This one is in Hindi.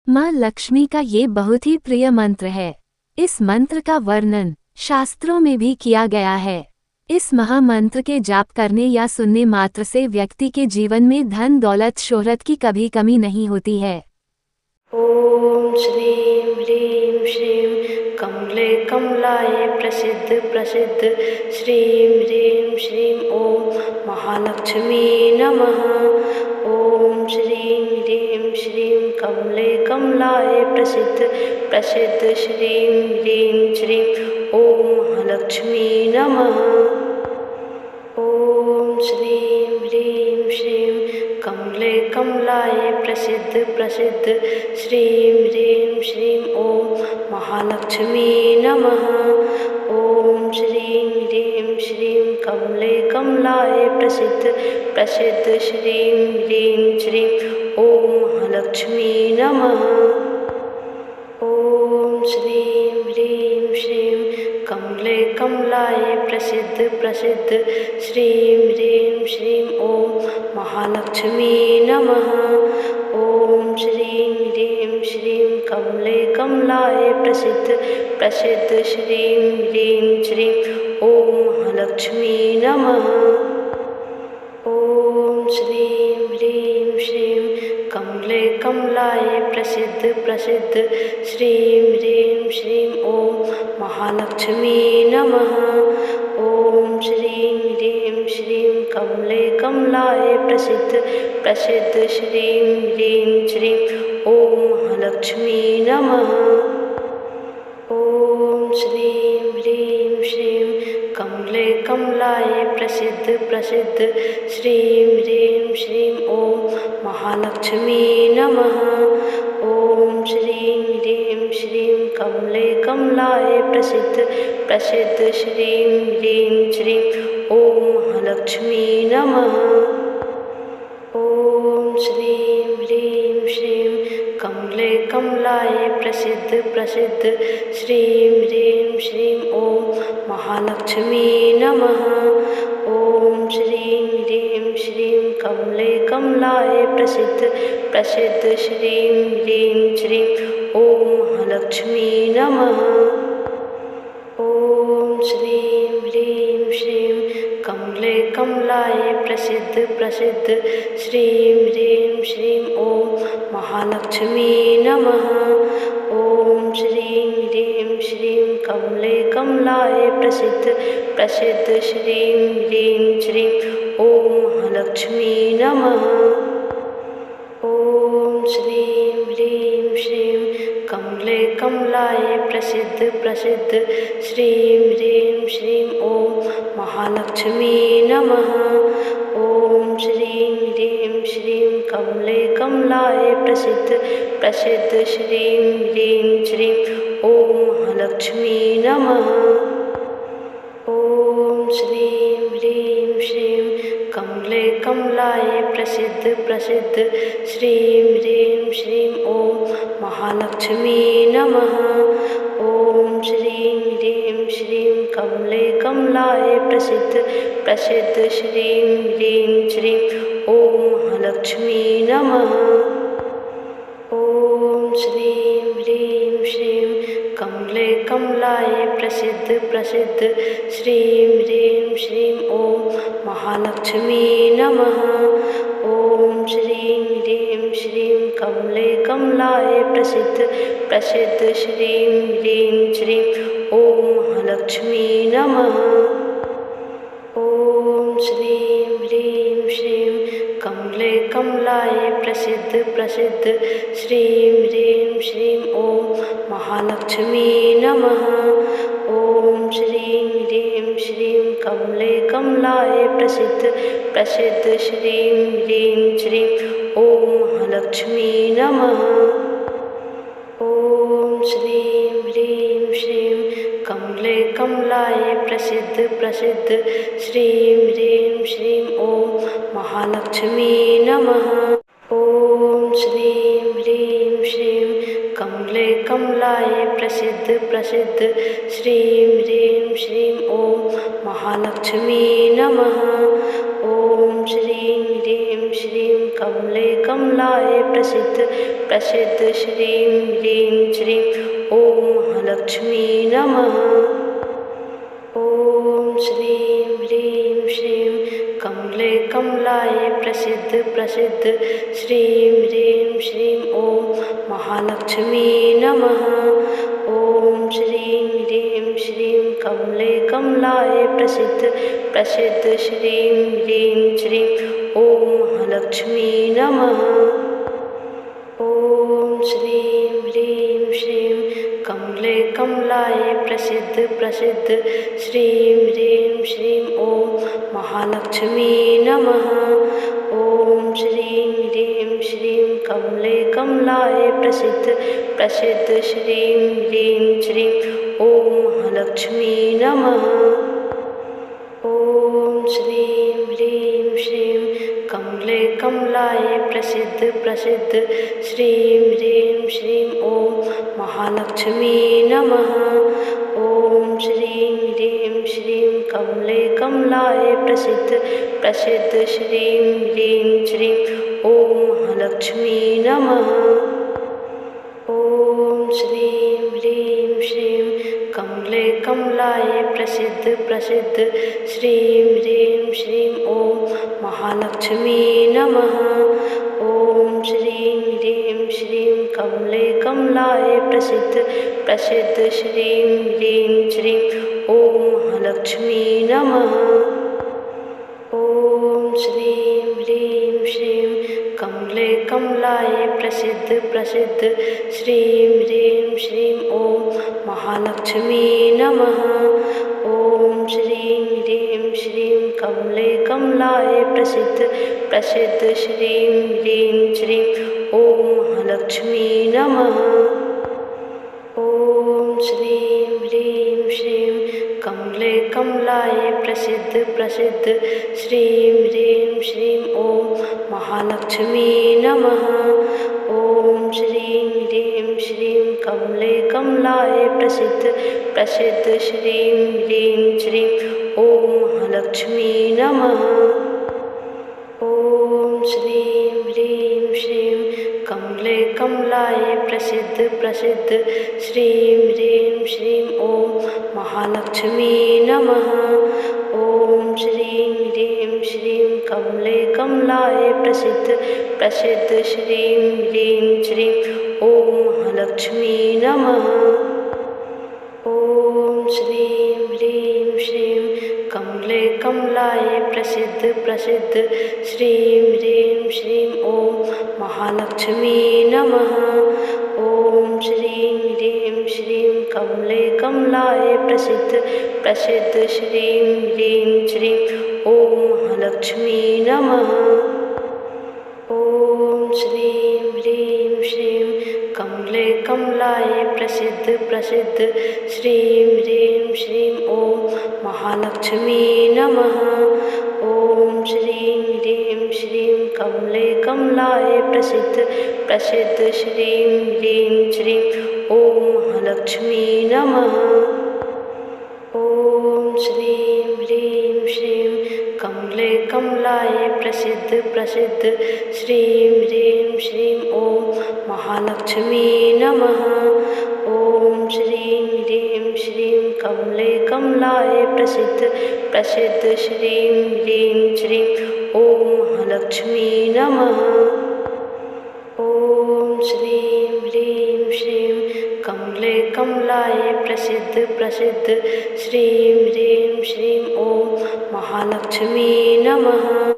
माँ लक्ष्मी का ये बहुत ही प्रिय मंत्र है। इस मंत्र का वर्णन शास्त्रों में भी किया गया है। इस महामंत्र के जाप करने या सुनने मात्र से व्यक्ति के जीवन में धन दौलत शोहरत की कभी कमी नहीं होती है। ओम श्रीं ह्रीं श्रीं कमले कमलाय प्रसिद्ध प्रसिद्ध श्रीं ह्रीं श्रीं ओम महालक्ष्मी नमः। ओम श्रीं ह्रीं श्रीं कमले कमलाय प्रसिद्ध प्रसिद्ध श्रीं ह्रीं श्रीं ओम महालक्ष्मी नमः। ओम श्रीं ह्रीं श्रीं कमले कमलाय प्रसिद्ध प्रसिद्ध श्रीं ह्रीं श्रीं ओम महालक्ष्मी नमः। ओम श्रीं ह्रीं श्रीं कमले कमलाय प्रसिद्ध प्रसिद्ध श्रीं ह्रीं श्रीं ओम महालक्ष्मी नमः। ओम श्रीं ह्रीं श्रीं कमले कमलाय प्रसिद्ध प्रसिद्ध श्रीं ह्रीं श्रीं ओम महालक्ष्मी नमः। ओम श्रीं ह्रीं श्रीं कमले कमलाय प्रसिद्ध प्रसिद्ध श्रीं ह्रीं श्रीं ओम महालक्ष्मी नमः। ओम श्रीं ह्रीं श्रीं कमले कमलाय प्रसिद्ध प्रसिद्ध श्रीं ह्रीं श्रीं ओम महालक्ष्मी नमः। ओम श्रीं ह्रीं श्रीं कमले कमलाय प्रसिद्ध प्रसिद्ध श्रीं ह्रीं श्रीं ओम महालक्ष्मी नमः। ओम श्रीं ह्रीं श्रीं कमले कमलाय प्रसिद्ध प्रसिद्ध श्रीं ह्रीं श्रीं ओम महालक्ष्मी नमः। ओम श्रीं ह्रीं श्रीं कमले कमलाय प्रसिद्ध प्रसिद्ध श्रीं ह्रीं श्रीं ओम महालक्ष्मी नमः। ओम श्रीं ह्रीं श्रीं कमले कमलाय प्रसिद्ध प्रसिद्ध श्रीं ह्रीं श्रीं ओम महालक्ष्मी नमः। ओम श्रीं ह्रीं श्रीं कमले कमलाय प्रसिद्ध प्रसिद्ध श्रीं ह्रीं श्रीं ओम महालक्ष्मी नमः। ओम श्रीं ह्रीं श्रीं कमले कमलाय प्रसिद्ध प्रसिद्ध श्रीं ह्रीं श्रीं ओम महालक्ष्मी नमः। ओम श्रीं ह्रीं श्रीं कमले कमलाय प्रसिद्ध प्रसिद्ध श्रीं ह्रीं श्रीं ओम महालक्ष्मी नमः। ओम श्रीं ह्रीं श्रीं कमले कमलाय प्रसिद्ध प्रसिद्ध श्रीं ह्रीं श्रीं ओम महालक्ष्मी नमः। ओम श्रीं ह्रीं श्रीं कमले कमलाय प्रसिद्ध प्रसिद्ध श्रीं ह्रीं श्रीं ओम महालक्ष्मी नमः। ओम श्रीं ह्रीं श्रीं कमले कमलाय प्रसिद्ध प्रसिद्ध श्रीं ह्रीं श्रीं ओम महालक्ष्मी नमः। ओम श्रीं ह्रीं श्रीं कमले कमलाय प्रसिद्ध प्रसिद्ध श्रीं ह्रीं श्रीं ओम महालक्ष्मी नमः। ओम श्रीं ह्रीं श्रीं कमले कमलाय प्रसिद्ध प्रसिद्ध श्रीं ह्रीं श्रीं ओम महालक्ष्मी नमः। ओम श्रीं ह्रीं श्रीं कमले कमलाय प्रसिद्ध प्रसिद्ध श्रीं ह्रीं श्रीं ओम महालक्ष्मी नमः। ओम श्रीं ह्रीं श्रीं कमले कमलाय प्रसिद्ध प्रसिद्ध श्रीं ह्रीं श्रीं ओम महालक्ष्मी नमः। ओम श्रीं ह्रीं श्रीं कमले कमलाय प्रसिद्ध प्रसिद्ध श्रीं ह्रीं श्रीं ओम महालक्ष्मी नमः। ओम श्रीं ह्रीं श्रीं कमले कमलाय प्रसिद्ध प्रसिद्ध श्रीं ह्रीं श्रीं ओम महालक्ष्मी नमः। ओम श्रीं ह्रीं श्रीं कमले कमलाय प्रसिद्ध प्रसिद्ध श्रीं ह्रीं श्रीं ओम महालक्ष्मी नमः। ओम श्रीं ह्रीं श्रीं कमले कमलाय प्रसिद्ध प्रसिद्ध श्रीं ह्रीं श्रीं ॐ महालक्ष्मी नमः। ॐ श्रीं ह्रीं श्रीं कमले कमलाय प्रसिद्ध प्रसिद्ध श्रीं ह्रीं श्रीं ॐ महालक्ष्मी नमः। ॐ श्रीं ह्रीं श्रीं कमले कमलाय प्रसिद्ध प्रसिद्ध श्रीं ह्रीं श्रीं ॐ महालक्ष्मी नमः। ॐ श्रीं ह्रीं श्रीं कमले कमलाय प्रसिद्ध प्रसिद्ध श्रीं ह्रीं श्रीं ॐ महालक्ष्मी नमः। ॐ श्रीं ह्रीं श्रीं कमले कमलाय प्रसिद्ध प्रसिद्ध श्रीं ह्रीं श्रीं ॐ महालक्ष्मी नमः। ॐ श्रीं ह्रीं श्रीं कमले कमलाय प्रसिद्ध प्रसिद्ध श्रीं ह्रीं श्रीं ॐ महालक्ष्मी नमः। ॐ श्रीं ह्रीं श्रीं कमले कमलाय प्रसिद्ध प्रसिद्ध श्रीं ह्रीं श्रीं ॐ महालक्ष्मी नमः। ॐ श्रीं ह्रीं श्रीं कमले कमलाय प्रसिद्ध प्रसिद्ध श्रीं ह्रीं श्रीं ॐ महालक्ष्मी नमः। ॐ श्रीं ह्रीं श्रीं कमले कमलाय प्रसिद्ध प्रसिद्ध श्रीं ह्रीं श्रीं ॐ महालक्ष्मी नमः। ॐ श्रीं ह्रीं श्रीं कमले कमलाय प्रसिद्ध प्रसिद्ध श्रीं ह्रीं श्रीं ॐ महालक्ष्मी नमः। ॐ श्रीं ह्रीं श्रीं कमले कमलाय प्रसिद्ध प्रसिद्ध श्रीं ह्रीं श्रीं ॐ महालक्ष्मी नमः। ॐ श्रीं ह्रीं श्रीं कमले कमलाय प्रसिद्ध प्रसिद्ध श्रीं ह्रीं श्रीं ॐ महालक्ष्मी नमः। ॐ श्रीं ह्रीं श्रीं कमले कमलाय प्रसिद्ध प्रसिद्ध श्रीं ह्रीं श्रीं ॐ महालक्ष्मी नमः। ॐ श्रीं ह्रीं श्रीं कमले कमलाय प्रसिद्ध प्रसिद्ध श्रीं ह्रीं श्रीं ॐ महालक्ष्मी नमः। ॐ श्रीं ह्रीं श्रीं कमले कमलाय प्रसिद्ध प्रसिद्ध श्रीं ह्रीं श्रीं ॐ महालक्ष्मी नमः। ॐ श्रीं ह्रीं श्रीं कमले कमलाय प्रसिद्ध प्रसिद्ध श्रीं ह्रीं श्रीं ॐ महालक्ष्मी नमः। ॐ श्रीं ह्रीं श्रीं कमले कमलाय प्रसिद्ध प्रसिद्ध श्रीं ह्रीं श्रीं ॐ महालक्ष्मी नमः। ॐ श्रीं ह्रीं श्रीं कमले कमलाय प्रसिद्ध प्रसिद्ध श्रीं ह्रीं श्रीं ॐ महालक्ष्मी नमः। ॐ श्रीं ह्रीं श्रीं कमले कमलाय प्रसिद्ध प्रसिद्ध श्रीं ह्रीं श्रीं ॐ महालक्ष्मी नमः। ॐ श्रीं ह्रीं श्रीं कमले कमलाय प्रसिद्ध प्रसिद्ध श्रीं ह्रीं श्रीं ॐ महालक्ष्मी नमः। ॐ श्रीं ह्रीं श्रीं कमले कमलाय प्रसिद्ध प्रसिद्ध श्रीं ह्रीं श्रीं ॐ महालक्ष्मी नमः। ॐ श्रीं ह्रीं श्रीं कमले कमलाय प्रसिद्ध प्रसिद्ध श्रीं ह्रीं श्रीं ॐ महालक्ष्मी नमः।